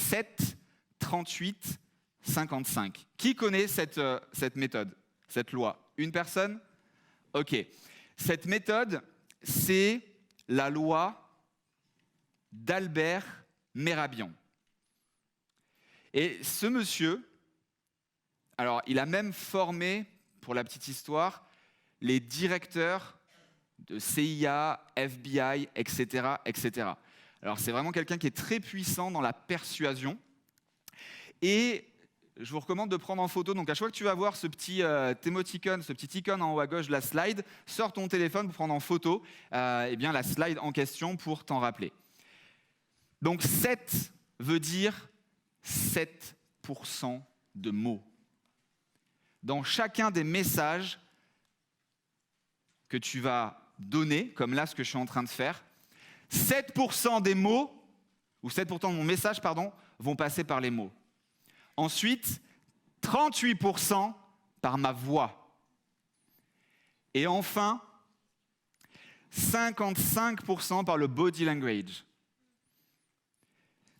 7, 38, 55. Qui connaît cette méthode, cette loi? Une personne? Ok. Cette méthode, c'est la loi d'Albert Mehrabian. Et ce monsieur, alors il a même formé, pour la petite histoire, les directeurs de CIA, FBI, etc., etc. Alors c'est vraiment quelqu'un qui est très puissant dans la persuasion. Et je vous recommande de prendre en photo. Donc à chaque fois que tu vas voir ce petit émoticône, ce petit icône en haut à gauche de la slide, sors ton téléphone pour prendre en photo la slide en question pour t'en rappeler. Donc 7 veut dire 7% de mots. Dans chacun des messages que tu vas donner, comme là ce que je suis en train de faire, 7% des mots, ou 7% de mon message, vont passer par les mots. Ensuite, 38% par ma voix. Et enfin, 55% par le body language.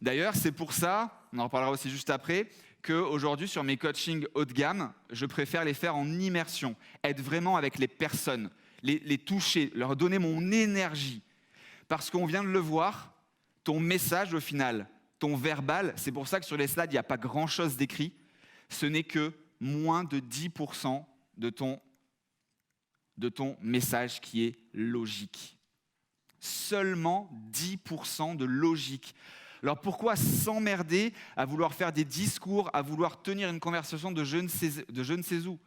D'ailleurs, c'est pour ça, on en reparlera aussi juste après, qu'aujourd'hui, sur mes coachings haut de gamme, je préfère les faire en immersion, être vraiment avec les personnes, les toucher, leur donner mon énergie. Parce qu'on vient de le voir, ton message au final, ton verbal, c'est pour ça que sur les slides, il n'y a pas grand-chose d'écrit, ce n'est que moins de 10% de ton message qui est logique. Seulement 10% de logique. Alors pourquoi s'emmerder à vouloir faire des discours, à vouloir tenir une conversation de je ne sais où?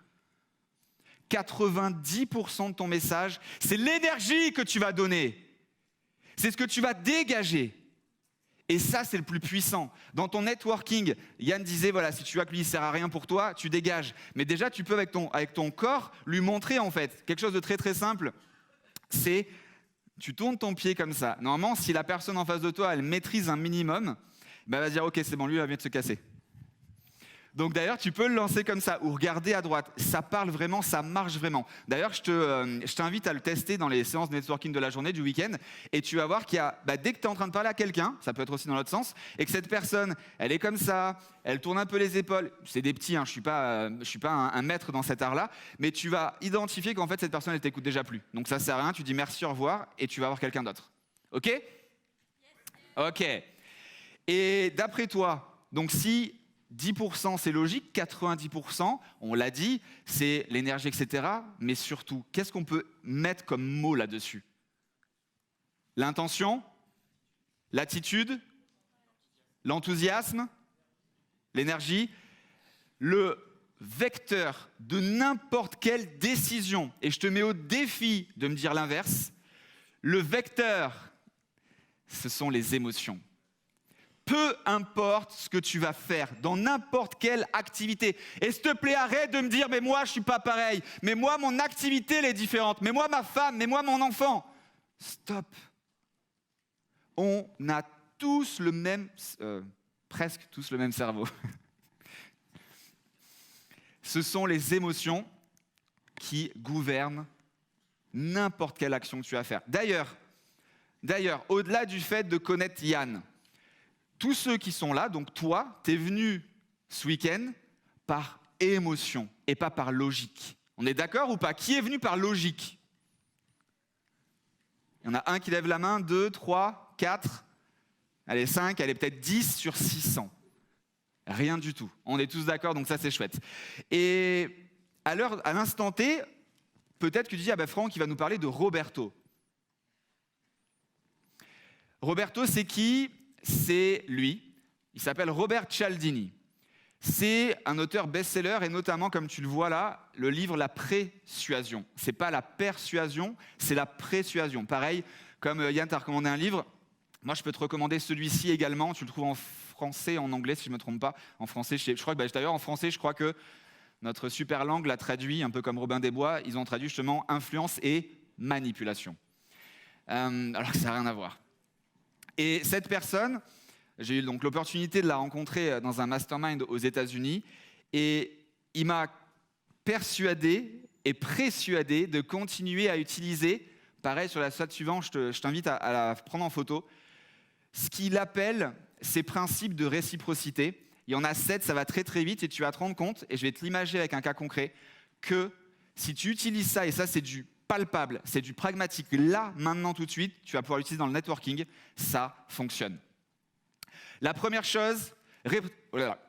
90% de ton message, c'est l'énergie que tu vas donner. C'est ce que tu vas dégager. Et ça, c'est le plus puissant. Dans ton networking, Yann disait, voilà, si tu vois que lui, il ne sert à rien pour toi, tu dégages. Mais déjà, tu peux, avec ton corps, lui montrer, en fait, quelque chose de très, très simple. C'est, tu tournes ton pied comme ça. Normalement, si la personne en face de toi, elle maîtrise un minimum, elle va dire, ok, c'est bon, lui, il vient de se casser. Donc d'ailleurs, tu peux le lancer comme ça ou regarder à droite. Ça parle vraiment, ça marche vraiment. D'ailleurs, je t'invite à le tester dans les séances de networking de la journée, du week-end, et tu vas voir qu'il y a, dès que tu es en train de parler à quelqu'un, ça peut être aussi dans l'autre sens, et que cette personne, elle est comme ça, elle tourne un peu les épaules. C'est des petits, je suis pas un maître dans cet art-là, mais tu vas identifier qu'en fait cette personne, elle t'écoute déjà plus. Donc ça sert à rien, tu dis merci, au revoir, et tu vas voir quelqu'un d'autre. Ok ? Yes. Ok. Et d'après toi, donc si 10% c'est logique, 90%, on l'a dit, c'est l'énergie, etc. Mais surtout, qu'est-ce qu'on peut mettre comme mot là-dessus? L'intention, l'attitude, l'enthousiasme, l'énergie, le vecteur de n'importe quelle décision. Et je te mets au défi de me dire l'inverse. Le vecteur, ce sont les émotions. Peu importe ce que tu vas faire, dans n'importe quelle activité. Et s'il te plaît, arrête de me dire « mais moi, je ne suis pas pareil. Mais moi, mon activité, elle est différente. Mais moi, ma femme. Mais moi, mon enfant. » Stop. On a tous le même, presque tous le même cerveau. Ce sont les émotions qui gouvernent n'importe quelle action que tu vas faire. D'ailleurs, au-delà du fait de connaître Yann, tous ceux qui sont là, donc toi, tu es venu ce week-end par émotion et pas par logique. On est d'accord ou pas? Qui est venu par logique? Il y en a un qui lève la main, 2, 3, 4, allez 5, allez peut-être 10 sur 600. Rien du tout. On est tous d'accord, donc ça c'est chouette. Et à l'instant T, peut-être que tu dis, Franck, il va nous parler de Roberto. Roberto, c'est qui? C'est lui. Il s'appelle Robert Cialdini. C'est un auteur best-seller et notamment, comme tu le vois là, le livre La Persuasion. C'est pas la persuasion, c'est la persuasion. Pareil, comme Yann t'a recommandé un livre, moi je peux te recommander celui-ci également. Tu le trouves en français, en anglais si je ne me trompe pas. En français, je crois que d'ailleurs en français, je crois que notre super langue l'a traduit, un peu comme Robin des Bois. Ils ont traduit justement influence et manipulation. Alors que ça n'a rien à voir. Et cette personne, j'ai eu donc l'opportunité de la rencontrer dans un mastermind aux États-Unis et il m'a persuadé et persuadé de continuer à utiliser, pareil sur la slide suivante, je t'invite à la prendre en photo, ce qu'il appelle ces principes de réciprocité. Il y en a 7, ça va très très vite et tu vas te rendre compte, et je vais te l'imager avec un cas concret, que si tu utilises ça, et ça c'est du palpable, c'est du pragmatique, là, maintenant, tout de suite, tu vas pouvoir l'utiliser dans le networking, ça fonctionne. La première chose,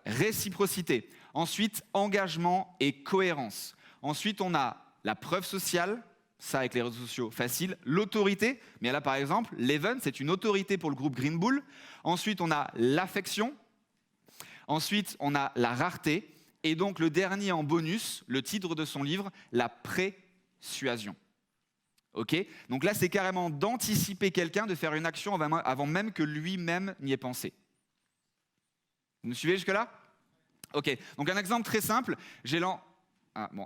réciprocité. Ensuite, engagement et cohérence. Ensuite, on a la preuve sociale, ça avec les réseaux sociaux, facile. L'autorité, mais là par exemple, l'Even, c'est une autorité pour le groupe Green Bull. Ensuite, on a l'affection. Ensuite, on a la rareté. Et donc, le dernier en bonus, le titre de son livre, la persuasion. Ok ? Donc là, c'est carrément d'anticiper quelqu'un, de faire une action avant même que lui-même n'y ait pensé. Vous me suivez jusque-là ? Ok, donc un exemple très simple. Il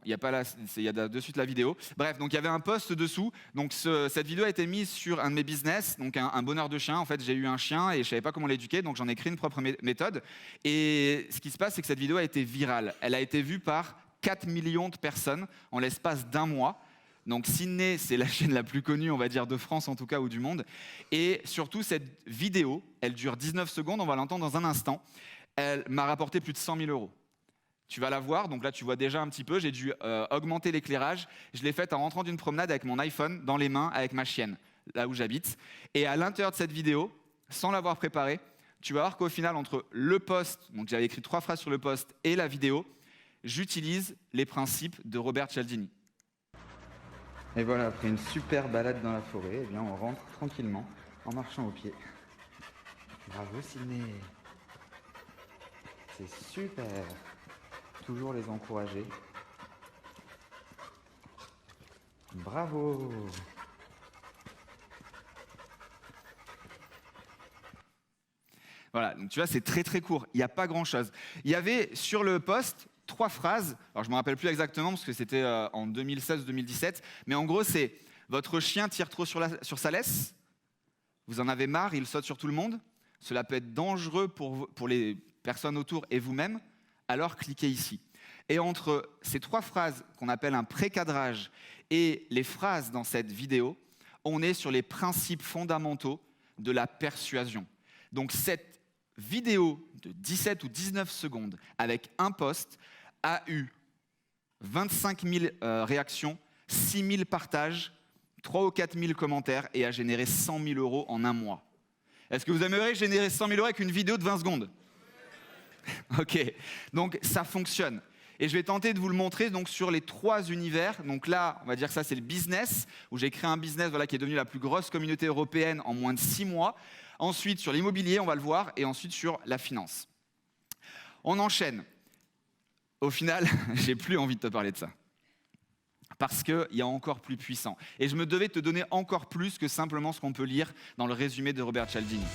y a pas là, il y a de suite la vidéo. Bref, donc il y avait un post dessous. Donc cette vidéo a été mise sur un de mes business, donc un bonheur de chien. En fait, j'ai eu un chien et je savais pas comment l'éduquer, donc j'en ai créé une propre méthode. Et ce qui se passe, c'est que cette vidéo a été virale. Elle a été vue par 4 millions de personnes en l'espace d'un mois. Donc Sydney, c'est la chaîne la plus connue, on va dire, de France en tout cas, ou du monde. Et surtout, cette vidéo, elle dure 19 secondes, on va l'entendre dans un instant. Elle m'a rapporté plus de 100 000 euros. Tu vas la voir, donc là tu vois déjà un petit peu, j'ai dû augmenter l'éclairage. Je l'ai faite en rentrant d'une promenade avec mon iPhone dans les mains avec ma chienne, là où j'habite. Et à l'intérieur de cette vidéo, sans l'avoir préparée, tu vas voir qu'au final, entre le post, donc j'avais écrit 3 phrases sur le post, et la vidéo, j'utilise les principes de Robert Cialdini. Et voilà, après une super balade dans la forêt, eh bien on rentre tranquillement en marchant au pied. Bravo Sydney. C'est super. Toujours les encourager. Bravo. Voilà, donc tu vois, c'est très très court. Il n'y a pas grand-chose. Il y avait sur le post 3 phrases. Alors je ne me rappelle plus exactement parce que c'était en 2016-2017. Mais en gros, c'est « Votre chien tire trop sur sa laisse. Vous en avez marre, il saute sur tout le monde. Cela peut être dangereux pour les personnes autour et vous-même. Alors cliquez ici ». Et entre ces 3 phrases qu'on appelle un pré-cadrage et les phrases dans cette vidéo, on est sur les principes fondamentaux de la persuasion. Donc cette vidéo de 17 ou 19 secondes avec un post a eu 25 000 réactions, 6 000 partages, 3 ou 4 000 commentaires et a généré 100 000 euros en un mois. Est-ce que vous aimeriez générer 100 000 euros avec une vidéo de 20 secondes ? Ok, donc ça fonctionne. Et je vais tenter de vous le montrer donc, sur les 3 univers. Donc là, on va dire que ça, c'est le business, où j'ai créé un business qui est devenu la plus grosse communauté européenne en moins de 6 mois. Ensuite, sur l'immobilier, on va le voir, et ensuite sur la finance. On enchaîne. Au final, j'ai plus envie de te parler de ça. Parce qu'il y a encore plus puissant. Et je me devais te donner encore plus que simplement ce qu'on peut lire dans le résumé de Robert Cialdini.